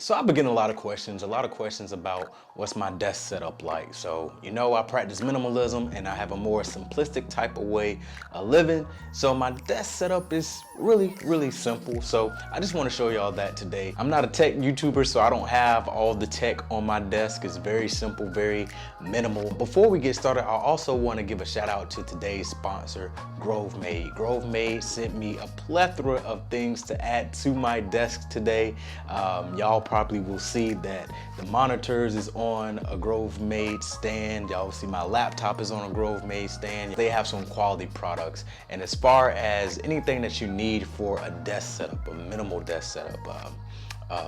So I've been getting a lot of questions about what's my desk setup like. So, you know, I practice minimalism and I have a more simplistic type of way of living. So my desk setup is really simple. So I just want to show y'all that today. I'm not a tech YouTuber, so I don't have all the tech on my desk. It's very simple, very minimal. Before we get started, I also want to give a shout out to today's sponsor, Grove Made. Grove Made sent me a plethora of things to add to my desk today. Y'all probably will see that the monitors is on a Grove Made stand. Y'all will see my laptop is on a Grove Made stand. They have some quality products. And as far as anything that you need for a desk setup, a minimal desk setup,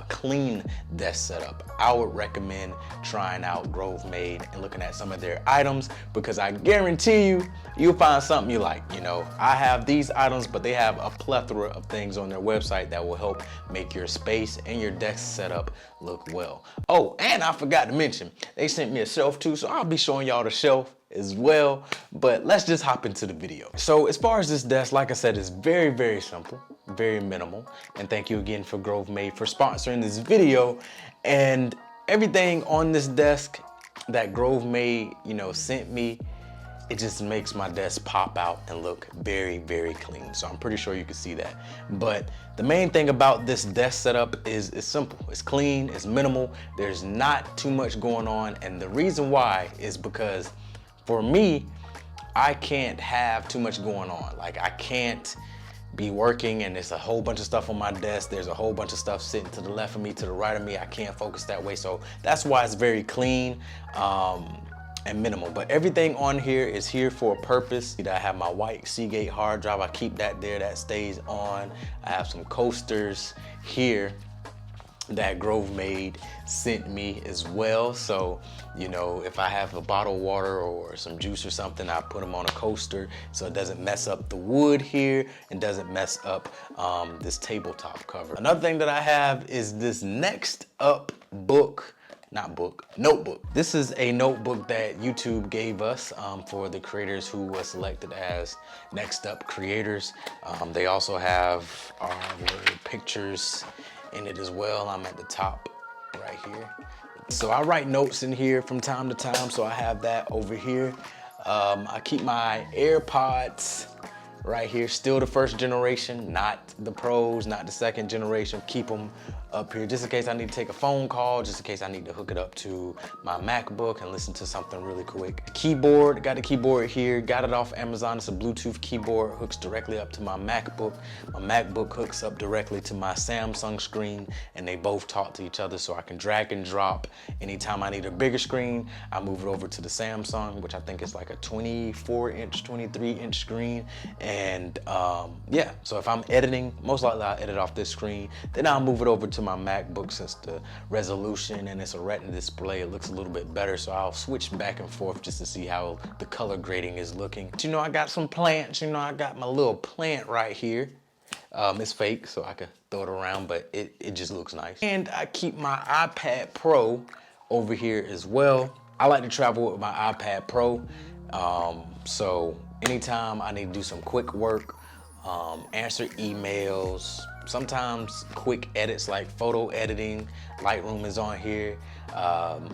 clean desk setup, I would recommend trying out Grove Made and looking at some of their items, because I guarantee you'll find something you like. You know, I have these items, but they have a plethora of things on their website that will help make your space and your desk setup look well. Oh, and I forgot to mention, they sent me a shelf too, so I'll be showing y'all the shelf as well, but let's just hop into the video. So as far as this desk, like I said, it's very simple, very minimal. And thank you again for Grove Made for sponsoring this video. And everything on this desk that Grove Made, you know, sent me, it just makes my desk pop out and look very clean. So I'm pretty sure you can see that. But the main thing about this desk setup is it's simple. It's clean, it's minimal. There's not too much going on. And the reason why is because for me, I can't have too much going on. Like, I can't be working and there's a whole bunch of stuff on my desk. There's a whole bunch of stuff sitting to the left of me, to the right of me. I can't focus that way. So that's why it's very clean and minimal. But everything on here is here for a purpose. I have my white Seagate hard drive. I keep that there, that stays on. I have some coasters here that Grove Made sent me as well. So, you know, if I have a bottle of water or some juice or something, I put them on a coaster so it doesn't mess up the wood here and doesn't mess up this tabletop cover. Another thing that I have is this Next Up notebook. This is a notebook that YouTube gave us for the creators who were selected as Next Up creators. They also have our pictures in it as well. I'm at the top right here. So I write notes in here from time to time, so I have that over here. I keep my AirPods right here, still the first generation, not the pros, not the second generation. Keep them up here just in case I need to take a phone call, just in case I need to hook it up to my MacBook and listen to something really quick. Keyboard, got the keyboard here, got it off Amazon. It's a Bluetooth keyboard, hooks directly up to my MacBook. My MacBook hooks up directly to my Samsung screen, and they both talk to each other, so I can drag and drop. Anytime I need a bigger screen, I move it over to the Samsung, which I think is like a 24-inch, 23-inch screen. And yeah, so if I'm editing, most likely I'll edit off this screen. Then I'll move it over to my MacBook, since the resolution and it's a Retina display, it looks a little bit better. So I'll switch back and forth just to see how the color grading is looking. But, you know, I got some plants. You know, I got my little plant right here. It's fake, so I could throw it around, but it just looks nice. And I keep my iPad Pro over here as well. I like to travel with my iPad Pro. So anytime I need to do some quick work, answer emails, sometimes quick edits like photo editing, Lightroom is on here.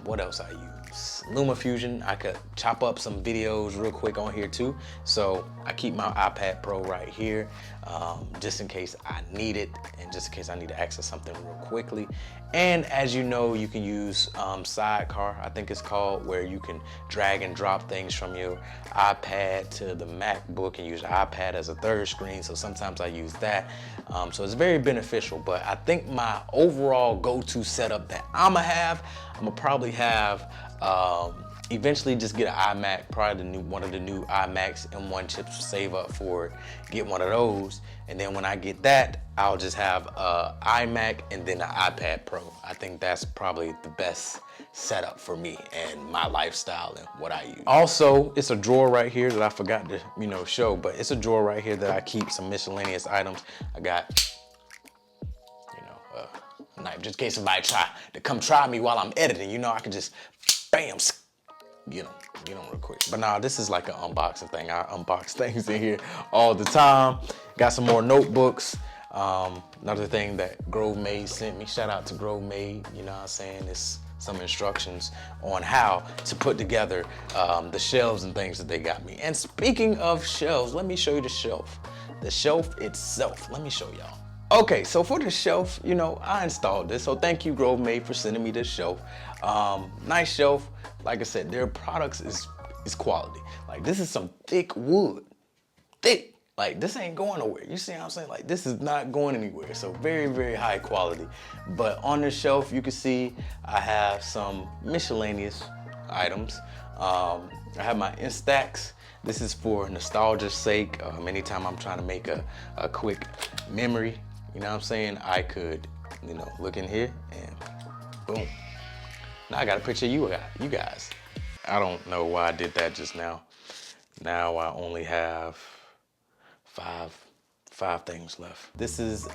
What else I use? LumaFusion, I could chop up some videos real quick on here too. So I keep my iPad Pro right here, just in case I need it and just in case I need to access something real quickly. And as you know, you can use Sidecar, I think it's called, where you can drag and drop things from your iPad to the MacBook and use the iPad as a third screen. So sometimes I use that. So it's very beneficial. But I think my overall go-to setup that I'm gonna probably have eventually just get an iMac, probably one of the new iMacs M1 chips, save up for it, get one of those. And then when I get that, I'll just have a iMac and then an iPad Pro. I think that's probably the best setup for me and my lifestyle and what I use. Also, it's a drawer right here that I forgot to, you know, show, but it's a drawer right here that I keep some miscellaneous items. I got, you know, a knife, just in case somebody try to come try me while I'm editing. You know, I can just, bam, get them real quick. But nah, this is like an unboxing thing. I unbox things in here all the time. Got some more notebooks. Another thing that Grove Made sent me, shout out to Grove Made, you know what I'm saying, it's some instructions on how to put together the shelves and things that they got me. And speaking of shelves, let me show you the shelf. The shelf itself, let me show y'all. Okay, so for the shelf, you know, I installed this, so thank you Grove Made for sending me this shelf. Nice shelf. Like I said, their products is quality. Like, this is some thick wood, thick. Like, this ain't going nowhere. You see what I'm saying? Like, this is not going anywhere. So very, very high quality. But on the shelf, you can see I have some miscellaneous items. I have my Instax. This is for nostalgia's sake. Anytime I'm trying to make a quick memory, you know what I'm saying? I could, you know, look in here and boom. Now I got a picture of you guys. I don't know why I did that just now. Now I only have five things left. This is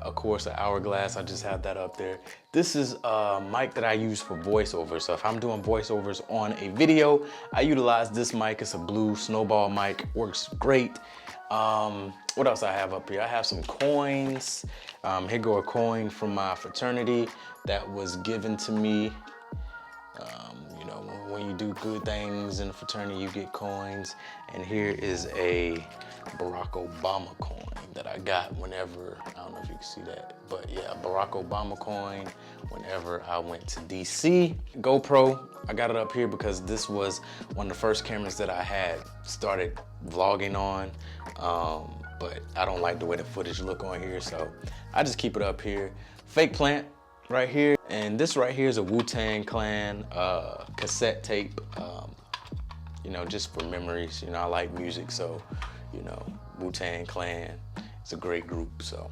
of course, an hourglass. I just have that up there. This is a mic that I use for voiceovers. So if I'm doing voiceovers on a video, I utilize this mic. It's a blue snowball mic, works great. What else I have up here? I have some coins. Here go a coin from my fraternity that was given to me. You know, when you do good things in the fraternity, you get coins. And here is a Barack Obama coin that I got whenever, I don't know if you can see that, but yeah, Barack Obama coin whenever I went to DC. GoPro, I got it up here because this was one of the first cameras that I had started vlogging on, but I don't like the way the footage look on here, so I just keep it up here. Fake plant right here, and this right here is a Wu-Tang Clan cassette tape, you know, just for memories. You know, I like music, so, you know, Wu-Tang Clan, it's a great group, so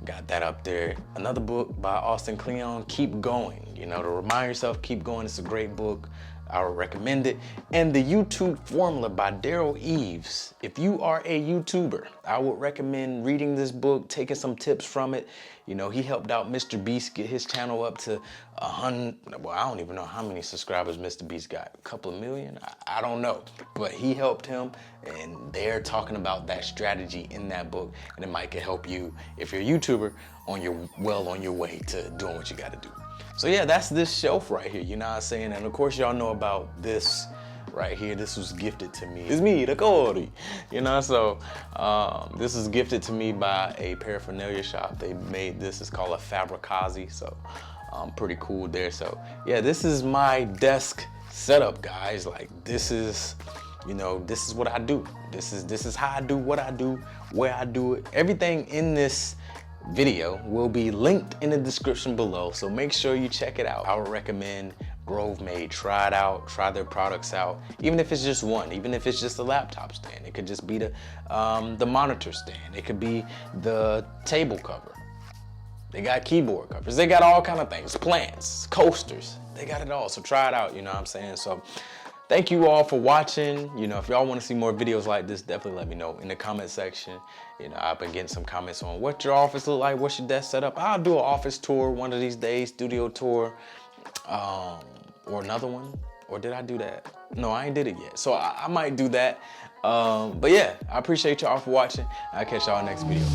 got that up there. Another book by Austin Kleon, Keep Going. You know, to remind yourself, keep going. It's a great book. I would recommend it. And The YouTube Formula by Daryl Eves. If you are a YouTuber, I would recommend reading this book, taking some tips from it. You know, he helped out Mr. Beast get his channel up to 100, well, I don't even know how many subscribers Mr. Beast got, a couple of million? I don't know, but he helped him, and they're talking about that strategy in that book, and it might can help you, if you're a YouTuber, on your way to doing what you gotta do. So yeah, that's this shelf right here, you know what I'm saying? And of course y'all know about this right here. This was gifted to me. It's me, the Cody. You know, so this is gifted to me by a paraphernalia shop. They made this, it's called a Fabricazzi, so pretty cool there. So yeah, this is my desk setup, guys. Like, this is, you know, this is what I do. This is how I do what I do, where I do it. Everything in this video will be linked in the description below, so make sure you check it out. I would recommend Grove Made. Try it out, try their products out, even if it's just one, even if it's just a laptop stand. It could just be the monitor stand. It could be the table cover. They got keyboard covers. They got all kind of things, plants, coasters. They got it all, so try it out, you know what I'm saying? So thank you all for watching. You know, if y'all want to see more videos like this, definitely let me know in the comment section. You know, I've been getting some comments on what your office look like, what's your desk set up. I'll do an office tour one of these days, studio tour, or another one. Or did I do that? No, I ain't did it yet. So I might do that. But yeah, I appreciate y'all for watching. I'll catch y'all next video.